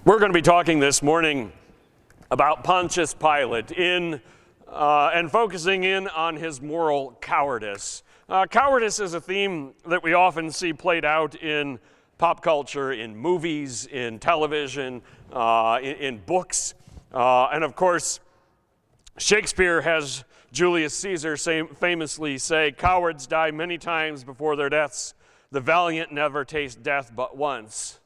We're going to be talking this morning about Pontius Pilate and focusing in on his moral cowardice. Cowardice is a theme that we often see played out in pop culture, in movies, in television, in books. And of course, Shakespeare has Julius Caesar famously say, "Cowards die many times before their deaths. The valiant never taste death but once."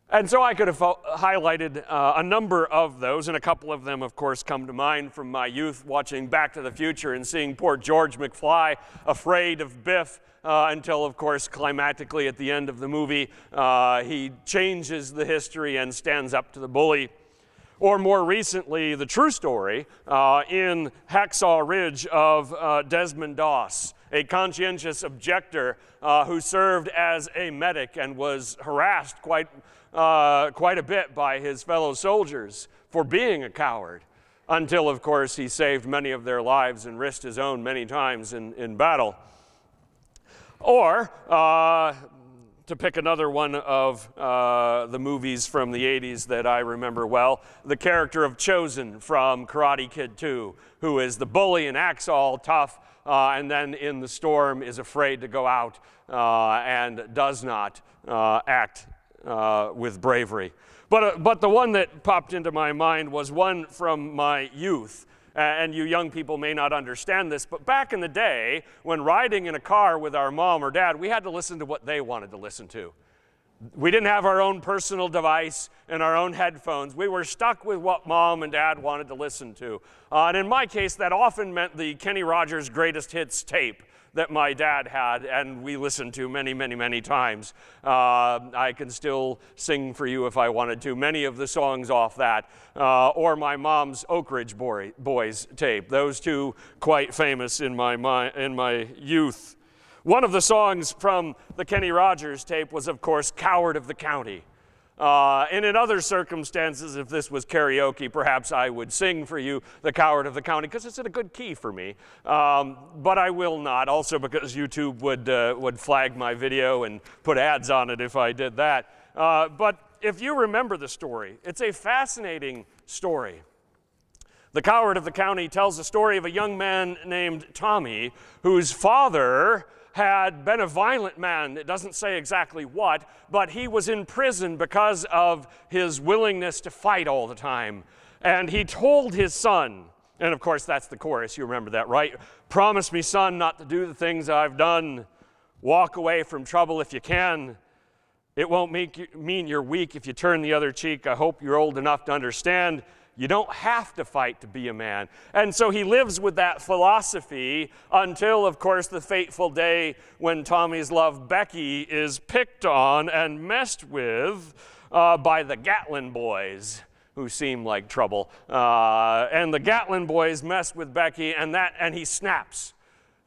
And so I could have highlighted a number of those, and a couple of them, of course, come to mind from my youth watching Back to the Future and seeing poor George McFly afraid of Biff until, of course, climactically at the end of the movie, he changes the history and stands up to the bully. Or more recently, the true story in Hacksaw Ridge of Desmond Doss, a conscientious objector who served as a medic and was harassed quite a bit by his fellow soldiers for being a coward, until, of course, he saved many of their lives and risked his own many times in battle. Or, to pick another one of the movies from the 80s that I remember well, the character of Chosen from Karate Kid 2, who is the bully and acts all tough, and then in the storm is afraid to go out and does not act with bravery. But the one that popped into my mind was one from my youth. And you young people may not understand this, but back in the day, when riding in a car with our mom or dad, we had to listen to what they wanted to listen to. We didn't have our own personal device and our own headphones. We were stuck with what mom and dad wanted to listen to. And in my case, that often meant the Kenny Rogers Greatest Hits tape that my dad had, and we listened to many, many, many times. I can still sing for you if I wanted to, many of the songs off that, or my mom's Oak Ridge Boys tape. Those two quite famous in my youth. One of the songs from the Kenny Rogers tape was, of course, "Coward of the County." And in other circumstances, if this was karaoke, perhaps I would sing for you "The Coward of the County," because it's in a good key for me. But I will not, also because YouTube would flag my video and put ads on it if I did that. But if you remember the story, it's a fascinating story. "The Coward of the County" tells the story of a young man named Tommy, whose father had been a violent man. It doesn't say exactly what, but he was in prison because of his willingness to fight all the time. And he told his son, and of course that's the chorus, you remember that, right? "Promise me, son, not to do the things I've done. Walk away from trouble if you can. It won't mean you're weak if you turn the other cheek. I hope you're old enough to understand you don't have to fight to be a man." And so he lives with that philosophy until, of course, the fateful day when Tommy's love, Becky, is picked on and messed with by the Gatlin boys, who seem like trouble. And the Gatlin boys mess with Becky, and he snaps.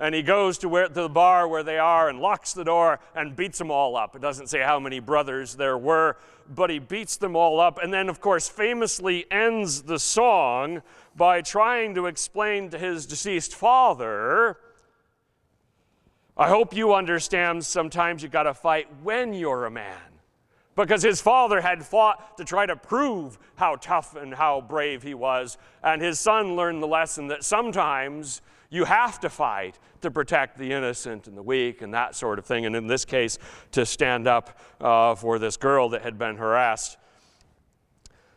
And he goes to the bar where they are and locks the door and beats them all up. It doesn't say how many brothers there were, but he beats them all up. And then, of course, famously ends the song by trying to explain to his deceased father, "I hope you understand sometimes you got to fight when you're a man." Because his father had fought to try to prove how tough and how brave he was. And his son learned the lesson that sometimes you have to fight to protect the innocent and the weak and that sort of thing. And in this case, to stand up for this girl that had been harassed.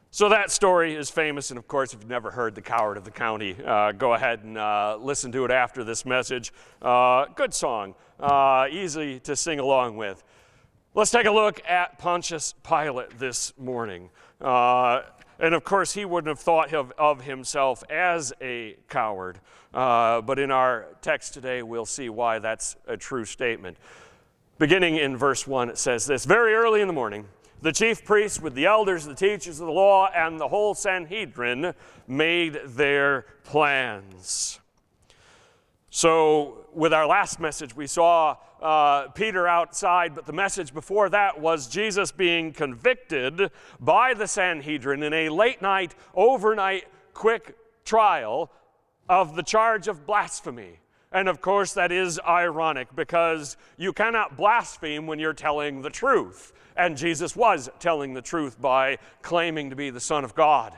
So that story is famous. And of course, if you've never heard "The Coward of the County," go ahead and listen to it after this message. Good song, easy to sing along with. Let's take a look at Pontius Pilate this morning. And of course, he wouldn't have thought of himself as a coward. But in our text today, we'll see why that's a true statement. Beginning in verse 1, it says this: "Very early in the morning, the chief priests with the elders, the teachers of the law, and the whole Sanhedrin made their plans." So with our last message, we saw Peter outside, but the message before that was Jesus being convicted by the Sanhedrin in a late night, overnight, quick trial of the charge of blasphemy. And of course, that is ironic because you cannot blaspheme when you're telling the truth. And Jesus was telling the truth by claiming to be the Son of God.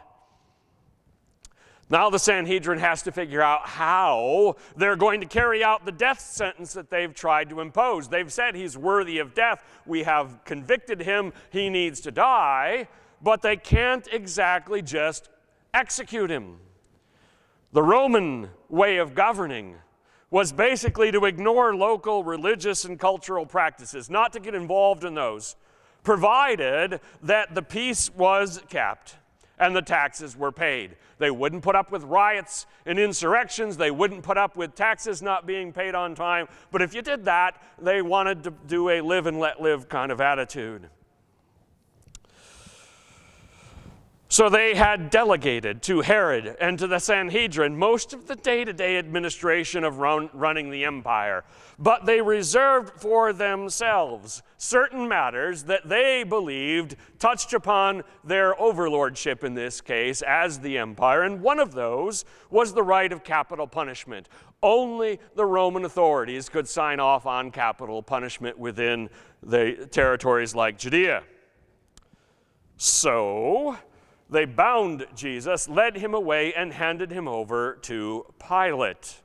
Now the Sanhedrin has to figure out how they're going to carry out the death sentence that they've tried to impose. They've said he's worthy of death. We have convicted him. He needs to die. But they can't exactly just execute him. The Roman way of governing was basically to ignore local religious and cultural practices, not to get involved in those, provided that the peace was kept and the taxes were paid. They wouldn't put up with riots and insurrections. They wouldn't put up with taxes not being paid on time. But if you did that, they wanted to do a live and let live kind of attitude. So they had delegated to Herod and to the Sanhedrin most of the day-to-day administration of running the empire. But they reserved for themselves certain matters that they believed touched upon their overlordship in this case as the empire. And one of those was the right of capital punishment. Only the Roman authorities could sign off on capital punishment within the territories like Judea. So they bound Jesus, led him away, and handed him over to Pilate.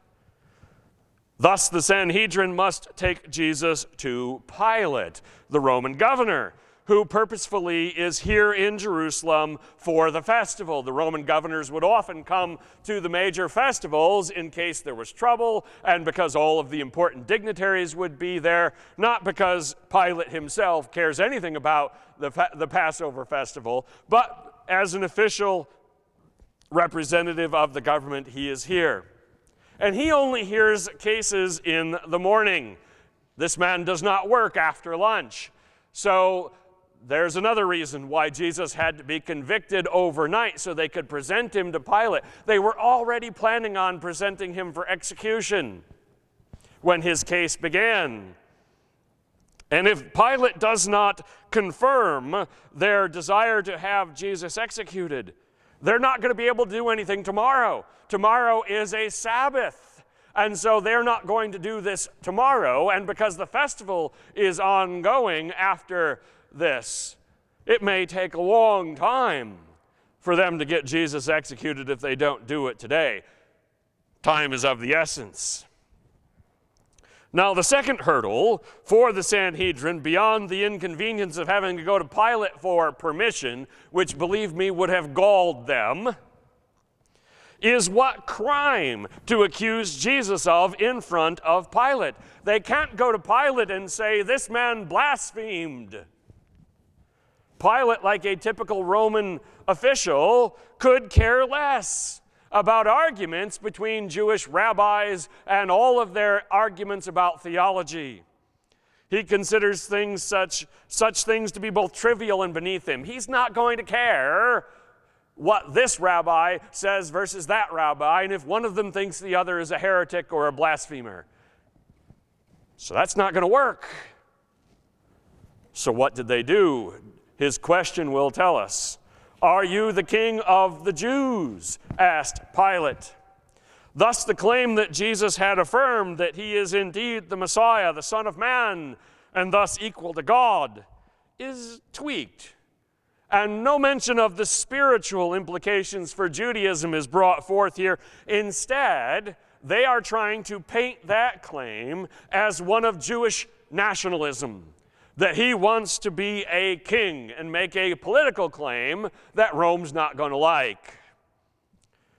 Thus, the Sanhedrin must take Jesus to Pilate, the Roman governor, who purposefully is here in Jerusalem for the festival. The Roman governors would often come to the major festivals in case there was trouble and because all of the important dignitaries would be there, not because Pilate himself cares anything about the Passover festival, but as an official representative of the government, he is here. And he only hears cases in the morning. This man does not work after lunch. So there's another reason why Jesus had to be convicted overnight so they could present him to Pilate. They were already planning on presenting him for execution when his case began. And if Pilate does not confirm their desire to have Jesus executed, they're not going to be able to do anything tomorrow. Tomorrow is a Sabbath. And so they're not going to do this tomorrow. And because the festival is ongoing after this, it may take a long time for them to get Jesus executed if they don't do it today. Time is of the essence. Now, the second hurdle for the Sanhedrin, beyond the inconvenience of having to go to Pilate for permission, which, believe me, would have galled them, is what crime to accuse Jesus of in front of Pilate. They can't go to Pilate and say, "This man blasphemed." Pilate, like a typical Roman official, could care less about arguments between Jewish rabbis and all of their arguments about theology. He considers things such things to be both trivial and beneath him. He's not going to care what this rabbi says versus that rabbi, and if one of them thinks the other is a heretic or a blasphemer. So that's not going to work. So what did they do? His question will tell us. "Are you the king of the Jews?" asked Pilate. Thus the claim that Jesus had affirmed that he is indeed the Messiah, the Son of Man, and thus equal to God, is tweaked. And no mention of the spiritual implications for Judaism is brought forth here. Instead, they are trying to paint that claim as one of Jewish nationalism, that he wants to be a king and make a political claim that Rome's not going to like,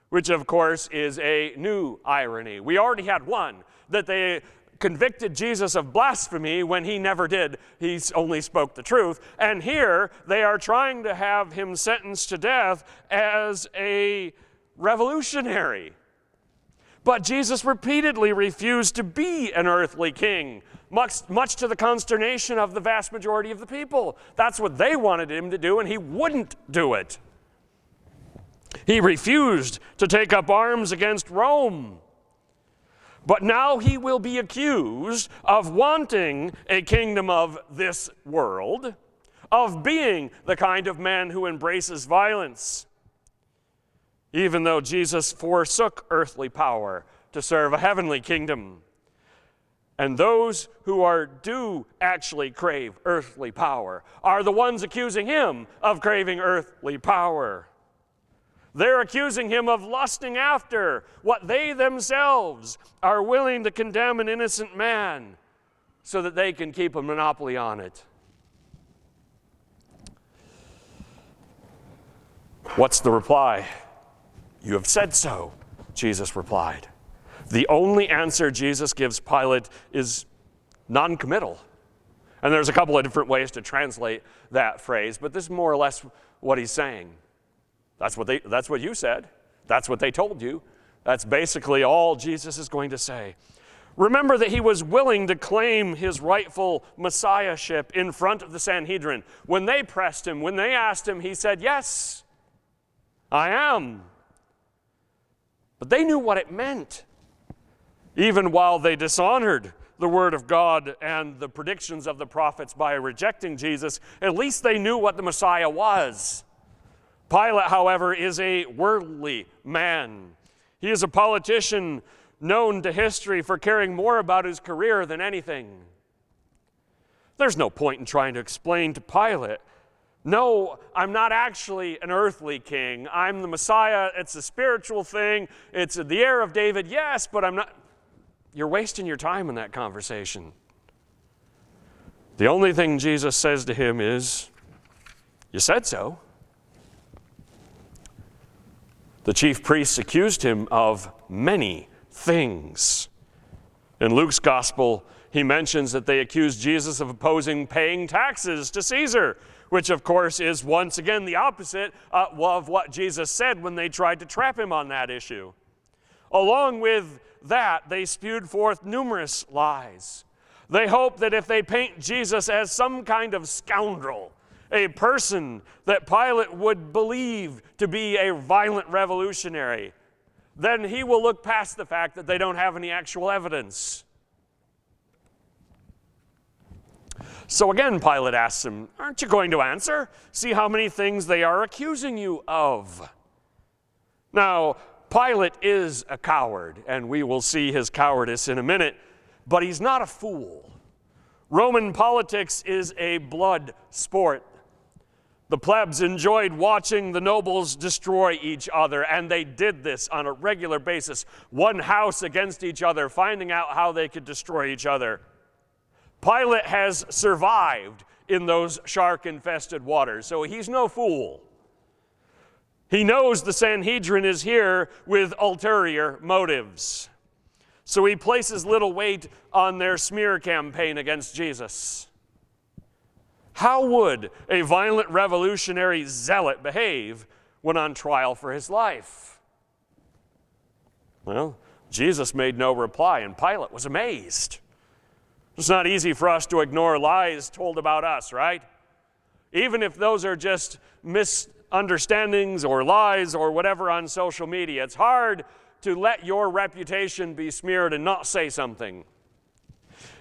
which of course is a new irony. We already had one, that they convicted Jesus of blasphemy when he never did. He only spoke the truth. And here they are trying to have him sentenced to death as a revolutionary. But Jesus repeatedly refused to be an earthly king, much to the consternation of the vast majority of the people. That's what they wanted him to do, and he wouldn't do it. He refused to take up arms against Rome. But now he will be accused of wanting a kingdom of this world, of being the kind of man who embraces violence. Even though Jesus forsook earthly power to serve a heavenly kingdom. And those who do actually crave earthly power are the ones accusing him of craving earthly power. They're accusing him of lusting after what they themselves are willing to condemn an innocent man so that they can keep a monopoly on it. What's the reply? You have said so, Jesus replied. The only answer Jesus gives Pilate is non-committal. And there's a couple of different ways to translate that phrase, but this is more or less what he's saying. That's what you said. That's what they told you. That's basically all Jesus is going to say. Remember that he was willing to claim his rightful messiahship in front of the Sanhedrin. When they pressed him, when they asked him, he said, yes, I am. But they knew what it meant. Even while they dishonored the word of God and the predictions of the prophets by rejecting Jesus, at least they knew what the Messiah was. Pilate, however, is a worldly man. He is a politician known to history for caring more about his career than anything. There's no point in trying to explain to Pilate, no, I'm not actually an earthly king. I'm the Messiah. It's a spiritual thing. It's the heir of David, yes, but I'm not. You're wasting your time in that conversation. The only thing Jesus says to him is, you said so. The chief priests accused him of many things. In Luke's gospel, he mentions that they accused Jesus of opposing paying taxes to Caesar, which of course is once again the opposite of what Jesus said when they tried to trap him on that issue. Along with that, they spewed forth numerous lies. They hoped that if they paint Jesus as some kind of scoundrel, a person that Pilate would believe to be a violent revolutionary, then he will look past the fact that they don't have any actual evidence. So again, Pilate asks him, aren't you going to answer? See how many things they are accusing you of. Now, Pilate is a coward, and we will see his cowardice in a minute, but he's not a fool. Roman politics is a blood sport. The plebs enjoyed watching the nobles destroy each other, and they did this on a regular basis, one house against each other, finding out how they could destroy each other. Pilate has survived in those shark-infested waters, so he's no fool. He knows the Sanhedrin is here with ulterior motives. So he places little weight on their smear campaign against Jesus. How would a violent revolutionary zealot behave when on trial for his life? Well, Jesus made no reply, and Pilate was amazed. It's not easy for us to ignore lies told about us, right? Even if those are just misunderstandings or lies or whatever on social media, it's hard to let your reputation be smeared and not say something.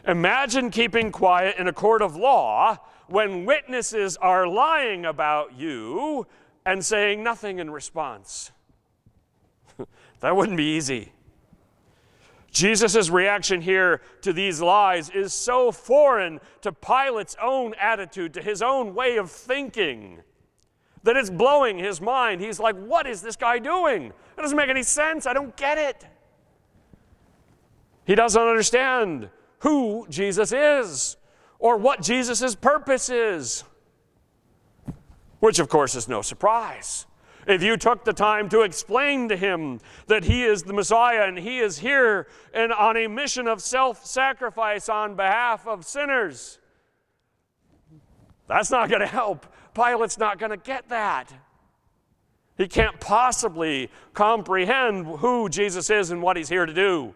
Imagine keeping quiet in a court of law when witnesses are lying about you and saying nothing in response. That wouldn't be easy. Jesus' reaction here to these lies is so foreign to Pilate's own attitude, to his own way of thinking, that it's blowing his mind. He's like, what is this guy doing? That doesn't make any sense. I don't get it. He doesn't understand who Jesus is or what Jesus' purpose is, which of course is no surprise. If you took the time to explain to him that he is the Messiah and he is here and on a mission of self-sacrifice on behalf of sinners, that's not going to help. Pilate's not going to get that. He can't possibly comprehend who Jesus is and what he's here to do.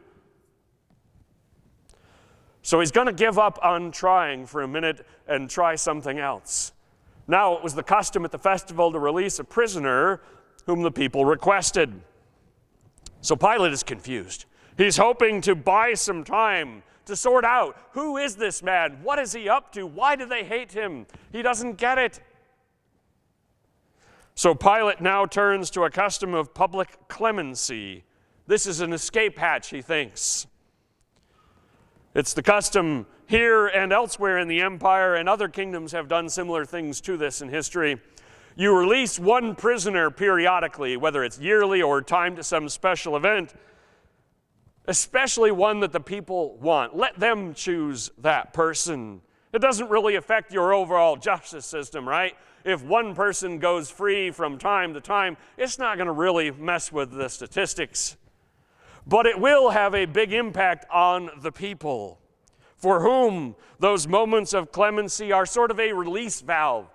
So he's going to give up on trying for a minute and try something else. Now it was the custom at the festival to release a prisoner whom the people requested. So Pilate is confused. He's hoping to buy some time to sort out, who is this man? What is he up to? Why do they hate him? He doesn't get it. So Pilate now turns to a custom of public clemency This is an escape hatch, he thinks. It's the custom here and elsewhere in the empire, and other kingdoms have done similar things to this in history. You release one prisoner periodically, whether it's yearly or timed to some special event, especially one that the people want. Let them choose that person. It doesn't really affect your overall justice system, right? If one person goes free from time to time, it's not going to really mess with the statistics. But it will have a big impact on the people, for whom those moments of clemency are sort of a release valve,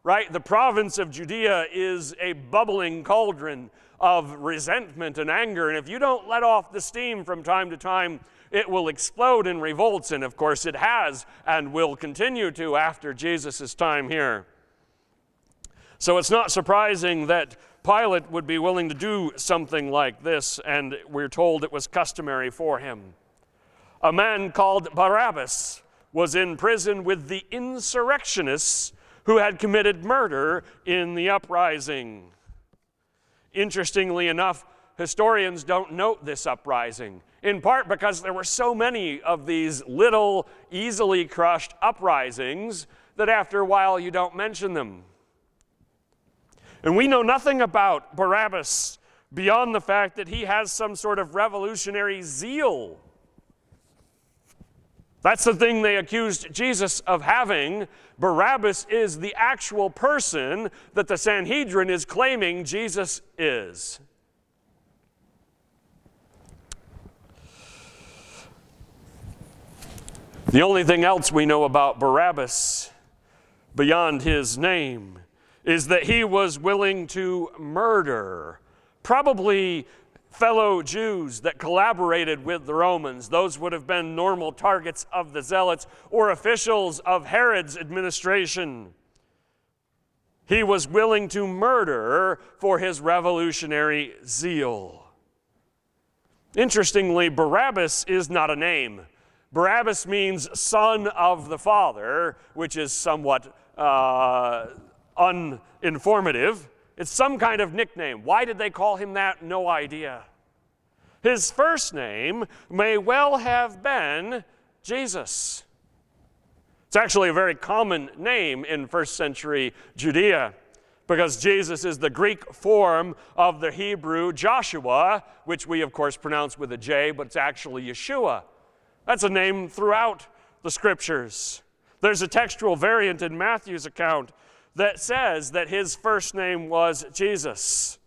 right? The province of Judea is a bubbling cauldron of resentment and anger, and if you don't let off the steam from time to time, it will explode in revolts, and of course it has and will continue to after Jesus' time here. So it's not surprising that Pilate would be willing to do something like this, and we're told it was customary for him. A man called Barabbas was in prison with the insurrectionists who had committed murder in the uprising. Interestingly enough, historians don't note this uprising, in part because there were so many of these little, easily crushed uprisings that after a while you don't mention them. And we know nothing about Barabbas beyond the fact that he has some sort of revolutionary zeal. That's the thing they accused Jesus of having. Barabbas is the actual person that the Sanhedrin is claiming Jesus is. The only thing else we know about Barabbas beyond his name is that he was willing to murder, probably fellow Jews that collaborated with the Romans. Those would have been normal targets of the zealots or officials of Herod's administration. He was willing to murder for his revolutionary zeal. Interestingly, Barabbas is not a name. Barabbas means son of the father, which is somewhat uninformative. It's some kind of nickname. Why did they call him that? No idea. His first name may well have been Jesus. It's actually a very common name in first century Judea, because Jesus is the Greek form of the Hebrew Joshua, which we of course pronounce with a J, but it's actually Yeshua. That's a name throughout the scriptures. There's a textual variant in Matthew's account that says that his first name was Jesus.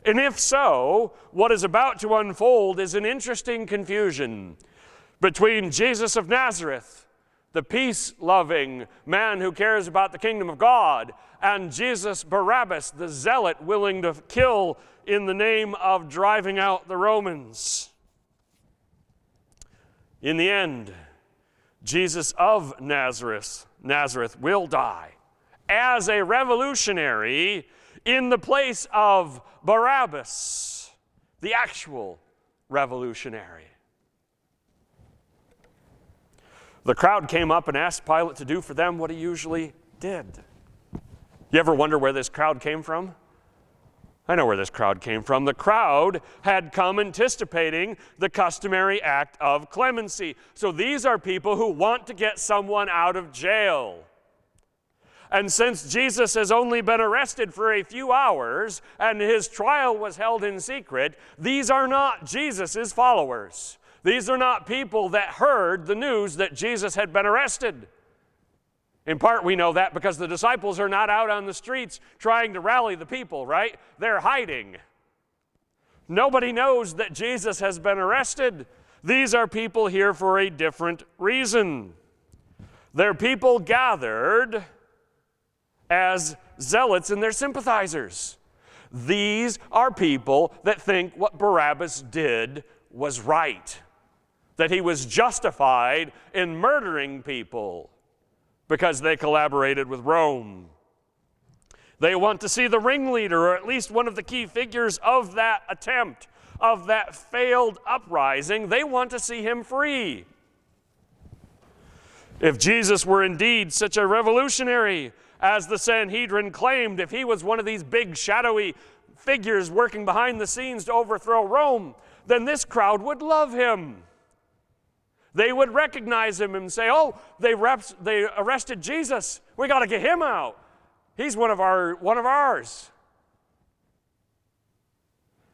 And if so, what is about to unfold is an interesting confusion between Jesus of Nazareth, the peace-loving man who cares about the kingdom of God, and Jesus Barabbas, the zealot willing to kill in the name of driving out the Romans. In the end, Jesus of Nazareth will die as a revolutionary in the place of Barabbas, the actual revolutionary. The crowd came up and asked Pilate to do for them what he usually did. You ever wonder where this crowd came from? I know where this crowd came from. The crowd had come anticipating the customary act of clemency. So these are people who want to get someone out of jail. And since Jesus has only been arrested for a few hours and his trial was held in secret, these are not Jesus' followers. These are not people that heard the news that Jesus had been arrested. In part, we know that because the disciples are not out on the streets trying to rally the people, right? They're hiding. Nobody knows that Jesus has been arrested. These are people here for a different reason. They're people gathered as zealots and their sympathizers. These are people that think what Barabbas did was right, that he was justified in murdering people because they collaborated with Rome. They want to see the ringleader, or at least one of the key figures of that attempt, of that failed uprising. They want to see him free. If Jesus were indeed such a revolutionary, as the Sanhedrin claimed, if he was one of these big shadowy figures working behind the scenes to overthrow Rome, then this crowd would love him. They would recognize him and say, oh, they arrested Jesus. We got to get him out. He's one of ours.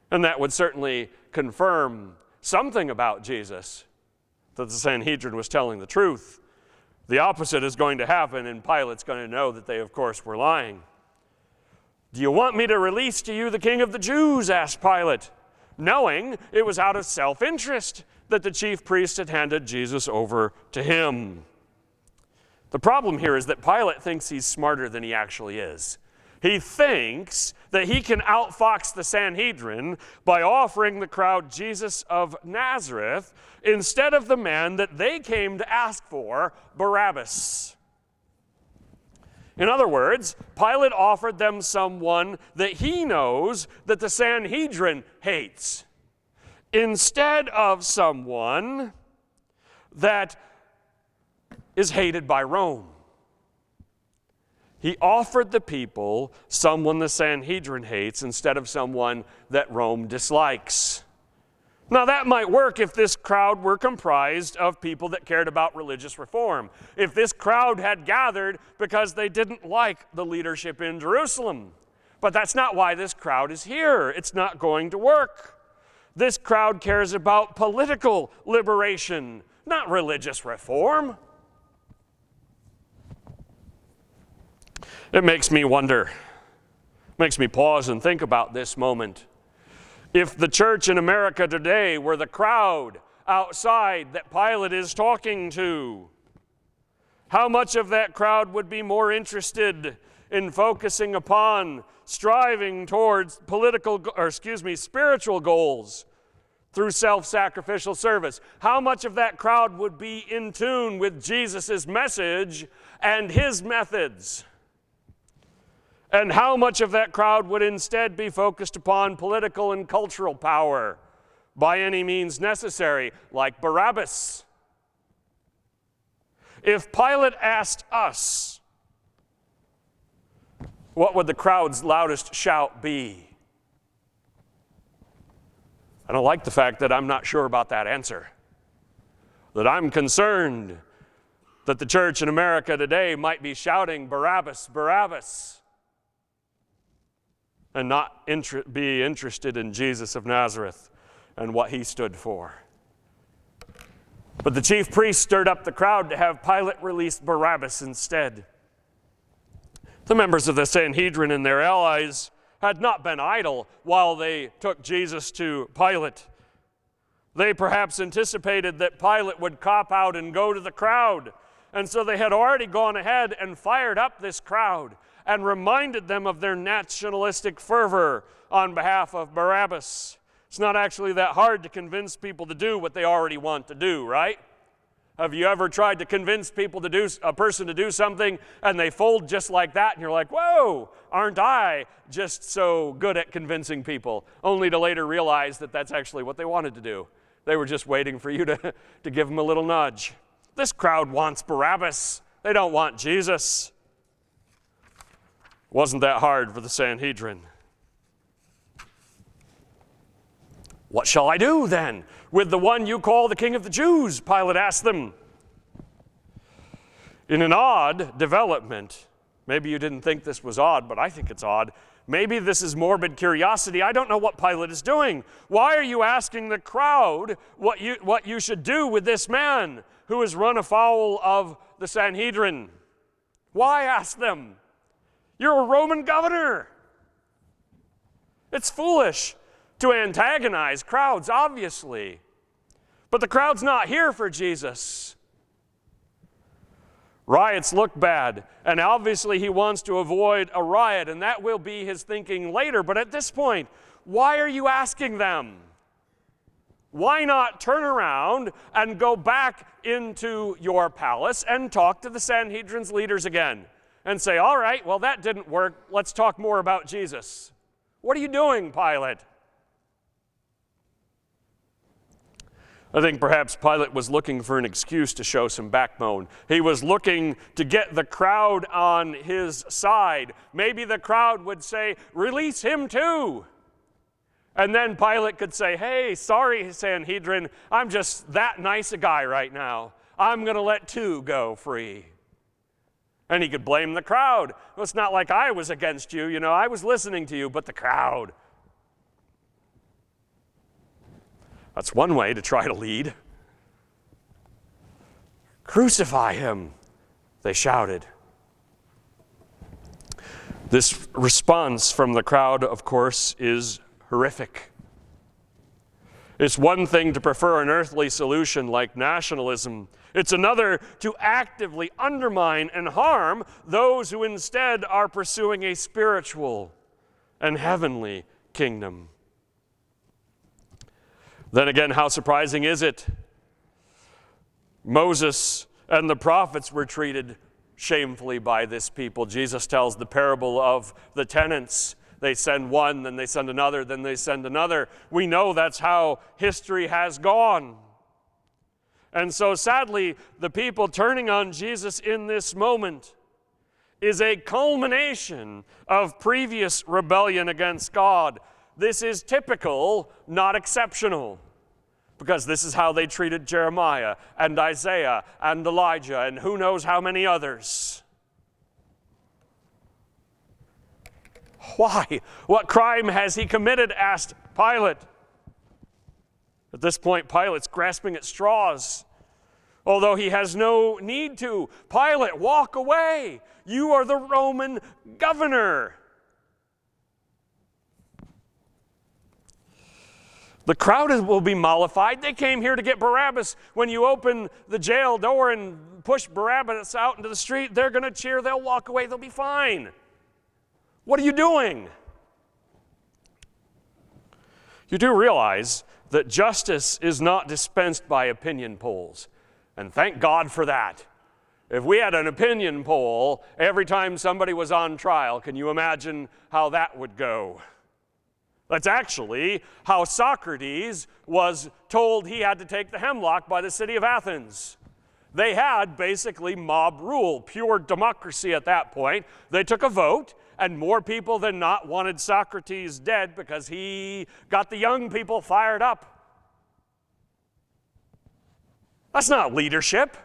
And that would certainly confirm something about Jesus, that the Sanhedrin was telling the truth. The opposite is going to happen, and Pilate's going to know that they, of course, were lying. Do you want me to release to you the King of the Jews? Asked Pilate, knowing it was out of self-interest that the chief priests had handed Jesus over to him. The problem here is that Pilate thinks he's smarter than he actually is. He thinks that he can outfox the Sanhedrin by offering the crowd Jesus of Nazareth instead of the man that they came to ask for, Barabbas. In other words, Pilate offered them someone that he knows that the Sanhedrin hates, instead of someone that is hated by Rome. He offered the people someone the Sanhedrin hates instead of someone that Rome dislikes. Now that might work if this crowd were comprised of people that cared about religious reform. If this crowd had gathered because they didn't like the leadership in Jerusalem. But that's not why this crowd is here. It's not going to work. This crowd cares about political liberation, not religious reform. It makes me wonder, makes me pause and think about this moment. If the church in America today were the crowd outside that Pilate is talking to, how much of that crowd would be more interested in focusing upon striving towards spiritual goals through self-sacrificial service? How much of that crowd would be in tune with Jesus' message and his methods? And how much of that crowd would instead be focused upon political and cultural power by any means necessary, like Barabbas? If Pilate asked us, what would the crowd's loudest shout be? I don't like the fact that I'm not sure about that answer. That I'm concerned that the church in America today might be shouting, Barabbas, Barabbas, and not be interested in Jesus of Nazareth and what he stood for. But the chief priests stirred up the crowd to have Pilate release Barabbas instead. The members of the Sanhedrin and their allies had not been idle while they took Jesus to Pilate. They perhaps anticipated that Pilate would cop out and go to the crowd, and so they had already gone ahead and fired up this crowd and reminded them of their nationalistic fervor on behalf of Barabbas. It's not actually that hard to convince people to do what they already want to do, right? Have you ever tried to convince people to do a person to do something and they fold just like that and you're like, whoa, aren't I just so good at convincing people? Only to later realize that that's actually what they wanted to do. They were just waiting for you to give them a little nudge. This crowd wants Barabbas. They don't want Jesus. Wasn't that hard for the Sanhedrin? What shall I do then with the one you call the King of the Jews? Pilate asked them. In an odd development, maybe you didn't think this was odd, but I think it's odd. Maybe this is morbid curiosity. I don't know what Pilate is doing. Why are you asking the crowd what you should do with this man who has run afoul of the Sanhedrin? Why ask them? You're a Roman governor. It's foolish to antagonize crowds, obviously. But the crowd's not here for Jesus. Riots look bad, and obviously he wants to avoid a riot, and that will be his thinking later. But at this point, why are you asking them? Why not turn around and go back into your palace and talk to the Sanhedrin's leaders again? And say, all right, well, that didn't work. Let's talk more about Jesus. What are you doing, Pilate? I think perhaps Pilate was looking for an excuse to show some backbone. He was looking to get the crowd on his side. Maybe the crowd would say, release him too. And then Pilate could say, hey, sorry, Sanhedrin, I'm just that nice a guy right now. I'm going to let 2 go free. And he could blame the crowd. Well, it's not like I was against you, I was listening to you, but the crowd. That's one way to try to lead. Crucify him, they shouted. This response from the crowd, of course, is horrific. It's one thing to prefer an earthly solution like nationalism. It's another to actively undermine and harm those who instead are pursuing a spiritual and heavenly kingdom. Then again, how surprising is it? Moses and the prophets were treated shamefully by this people. Jesus tells the parable of the tenants. They send one, then they send another, then they send another. We know that's how history has gone. And so sadly, the people turning on Jesus in this moment is a culmination of previous rebellion against God. This is typical, not exceptional, because this is how they treated Jeremiah and Isaiah and Elijah and who knows how many others. Why? What crime has he committed? Asked Pilate. At this point, Pilate's grasping at straws, although he has no need to. Pilate, walk away. You are the Roman governor. The crowd will be mollified. They came here to get Barabbas. When you open the jail door and push Barabbas out into the street, they're going to cheer. They'll walk away. They'll be fine. What are you doing? You do realize that justice is not dispensed by opinion polls. And thank God for that. If we had an opinion poll every time somebody was on trial, can you imagine how that would go? That's actually how Socrates was told he had to take the hemlock by the city of Athens. They had basically mob rule, pure democracy at that point. They took a vote, and more people than not wanted Socrates dead because he got the young people fired up. That's not leadership.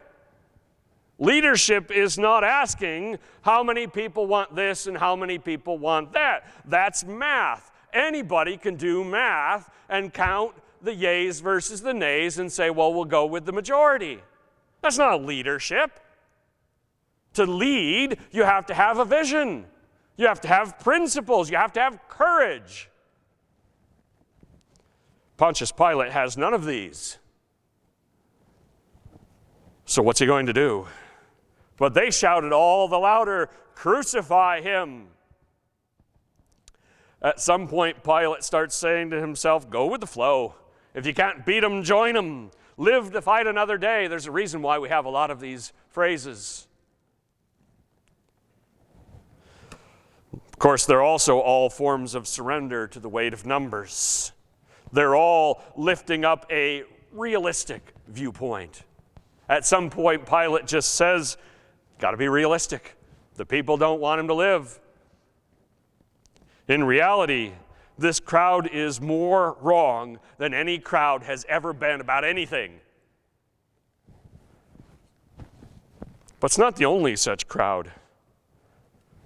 Leadership is not asking how many people want this and how many people want that. That's math. Anybody can do math and count the yays versus the nays and say, well, we'll go with the majority. That's not leadership. To lead, you have to have a vision. You have to have principles. You have to have courage. Pontius Pilate has none of these. So what's he going to do? But they shouted all the louder, crucify him. At some point, Pilate starts saying to himself, go with the flow. If you can't beat them, join them. Live to fight another day. There's a reason why we have a lot of these phrases. Of course, they're also all forms of surrender to the weight of numbers. They're all lifting up a realistic viewpoint. At some point, Pilate just says, got to be realistic. The people don't want him to live. In reality, this crowd is more wrong than any crowd has ever been about anything. But it's not the only such crowd.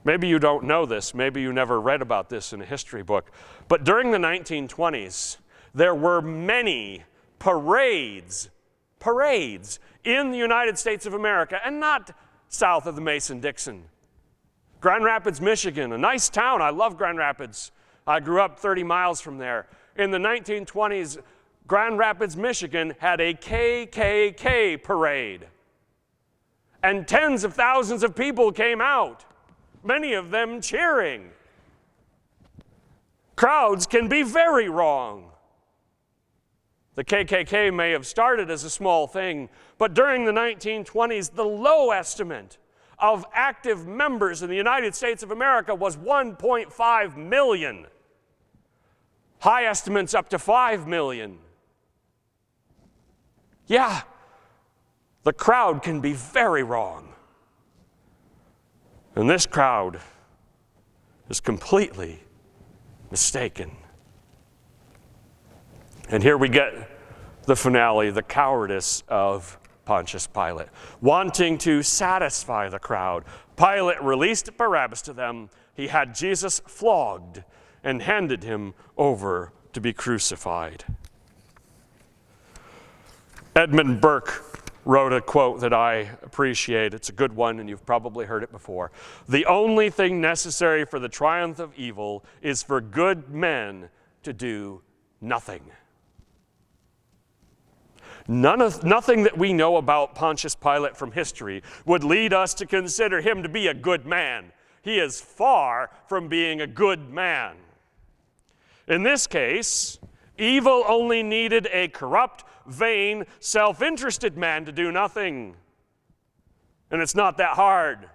Maybe you don't know this. Maybe you never read about this in a history book. But during the 1920s, there were many parades in the United States of America, and not south of the Mason-Dixon. Grand Rapids, Michigan, a nice town. I love Grand Rapids. I grew up 30 miles from there. In the 1920s, Grand Rapids, Michigan had a KKK parade. And tens of thousands of people came out, many of them cheering. Crowds can be very wrong. The KKK may have started as a small thing, but during the 1920s, the low estimate of active members in the United States of America was 1.5 million. High estimates up to 5 million. Yeah, the crowd can be very wrong. And this crowd is completely mistaken. And here we get the finale, the cowardice of Pontius Pilate. Wanting to satisfy the crowd, Pilate released Barabbas to them. He had Jesus flogged and handed him over to be crucified. Edmund Burke wrote a quote that I appreciate. It's a good one, and you've probably heard it before. The only thing necessary for the triumph of evil is for good men to do nothing. Nothing that we know about Pontius Pilate from history would lead us to consider him to be a good man. He is far from being a good man. In this case, evil only needed a corrupt, vain, self-interested man to do nothing. And it's not that hard.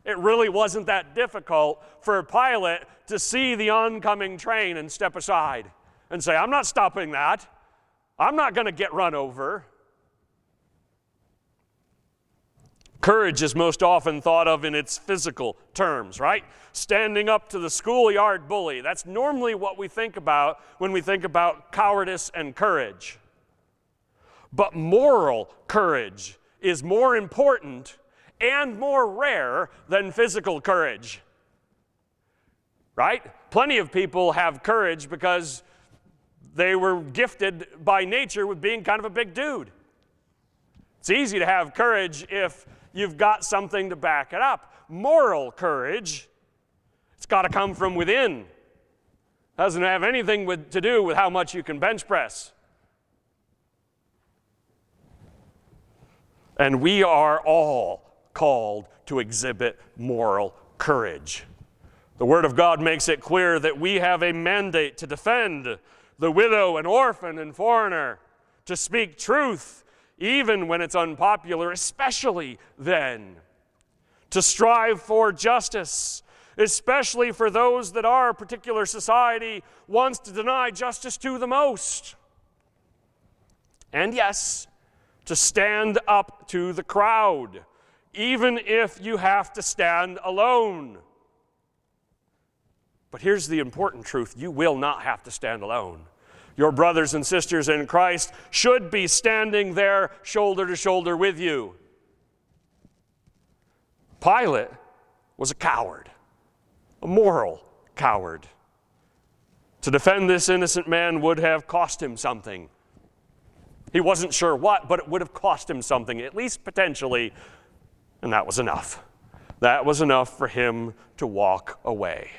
It really wasn't that difficult for Pilate to see the oncoming train and step aside and say, I'm not stopping that. I'm not going to get run over. Courage is most often thought of in its physical terms, right? Standing up to the schoolyard bully. That's normally what we think about when we think about cowardice and courage. But moral courage is more important and more rare than physical courage, right? Plenty of people have courage because they were gifted by nature with being kind of a big dude. It's easy to have courage if you've got something to back it up. Moral courage, it's got to come from within. Doesn't have anything to do with how much you can bench press. And we are all called to exhibit moral courage. The Word of God makes it clear that we have a mandate to defend the widow and orphan and foreigner, to speak truth even when it's unpopular, especially then, to strive for justice, especially for those that our particular society wants to deny justice to the most. And yes, to stand up to the crowd, even if you have to stand alone. But here's the important truth: you will not have to stand alone. Your brothers and sisters in Christ should be standing there shoulder to shoulder with you. Pilate was a coward, a moral coward. To defend this innocent man would have cost him something. He wasn't sure what, but it would have cost him something, at least potentially, and that was enough. That was enough for him to walk away.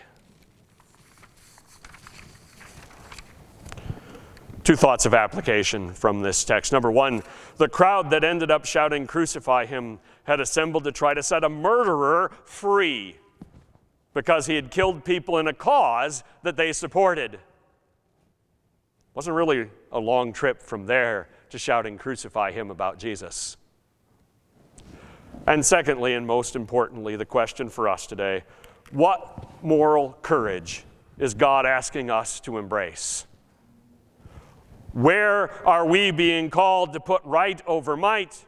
Two thoughts of application from this text. Number one, the crowd that ended up shouting, "Crucify him," had assembled to try to set a murderer free because he had killed people in a cause that they supported. It wasn't really a long trip from there to shouting, "Crucify him," about Jesus. And secondly, and most importantly, the question for us today: what moral courage is God asking us to embrace? Where are we being called to put right over might,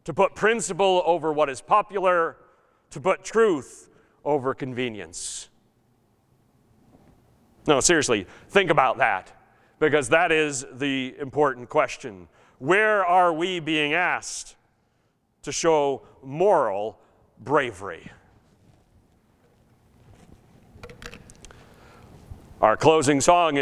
to put principle over what is popular, to put truth over convenience? No, seriously, think about that, because that is the important question. Where are we being asked to show moral bravery? Our closing song is